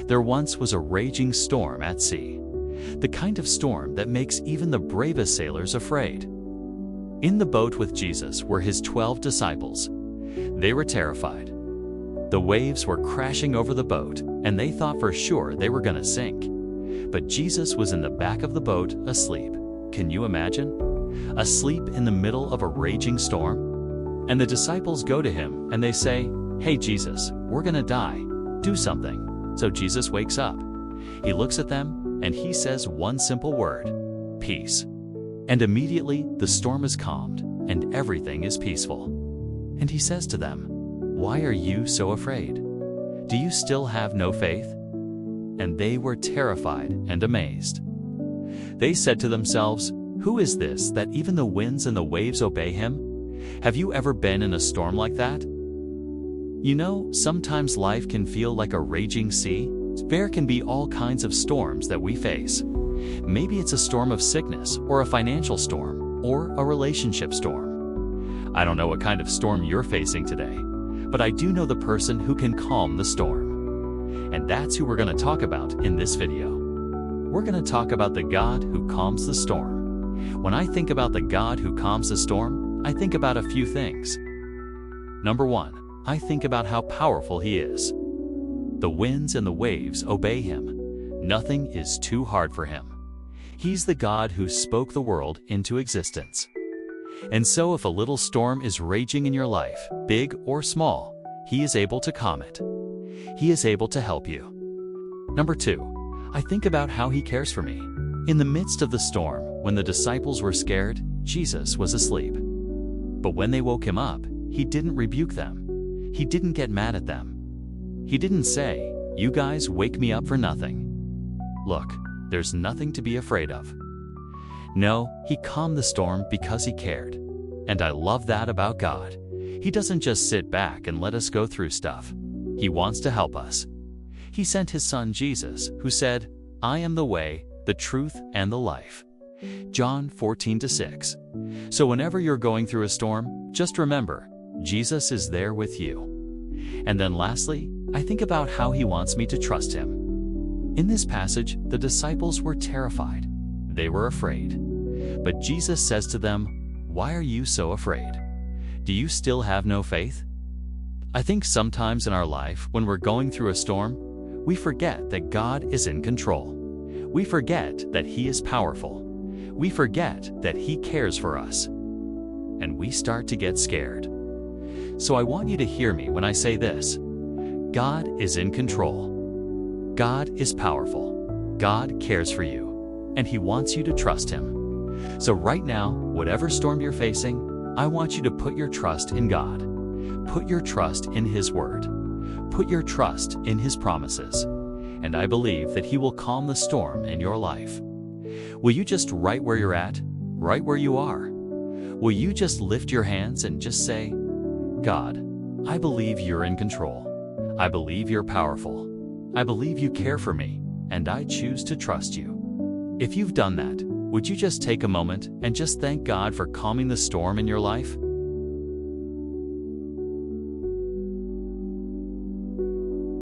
There once was a raging storm at sea, the kind of storm that makes even the bravest sailors afraid. In the boat with Jesus were his 12 disciples. They were terrified. The waves were crashing over the boat, and they thought for sure they were going to sink. But Jesus was in the back of the boat, asleep. Can you imagine? Asleep in the middle of a raging storm? And the disciples go to him and they say, "Hey Jesus, we're going to die. Do something." So Jesus wakes up. He looks at them and he says one simple word, "Peace." And immediately the storm is calmed and everything is peaceful. And he says to them, "Why are you so afraid? Do you still have no faith?" And they were terrified and amazed. They said to themselves, "Who is this that even the winds and the waves obey him?" Have you ever been in a storm like that? You know, sometimes life can feel like a raging sea. There can be all kinds of storms that we face. Maybe it's a storm of sickness, or a financial storm, or a relationship storm. I don't know what kind of storm you're facing today, but I do know the person who can calm the storm. And that's who we're going to talk about in this video. We're going to talk about the God who calms the storm. When I think about the God who calms the storm, I think about a few things. Number one, I think about how powerful he is. The winds and the waves obey him. Nothing is too hard for him. He's the God who spoke the world into existence. And so if a little storm is raging in your life, big or small, he is able to calm it. He is able to help you. Number two, I think about how he cares for me. In the midst of the storm, when the disciples were scared, Jesus was asleep. But when they woke him up, he didn't rebuke them. He didn't get mad at them. He didn't say, "You guys wake me up for nothing. Look, there's nothing to be afraid of." No, he calmed the storm because he cared. And I love that about God. He doesn't just sit back and let us go through stuff. He wants to help us. He sent his son Jesus, who said, "I am the way, the truth, and the life." John 14:6. So whenever you're going through a storm, just remember, Jesus is there with you. And then lastly, I think about how he wants me to trust him. In this passage, the disciples were terrified. They were afraid. But Jesus says to them, "Why are you so afraid? Do you still have no faith?" I think sometimes in our life, when we're going through a storm, we forget that God is in control. We forget that he is powerful. We forget that he cares for us. And we start to get scared. So I want you to hear me when I say this. God is in control. God is powerful. God cares for you. And he wants you to trust him. So right now, whatever storm you're facing, I want you to put your trust in God. Put your trust in his word. Put your trust in his promises. And I believe that he will calm the storm in your life. Will you just right where you're at, right where you are? Will you just lift your hands and just say, "God, I believe you're in control. I believe you're powerful. I believe you care for me, and I choose to trust you." If you've done that, would you just take a moment and just thank God for calming the storm in your life?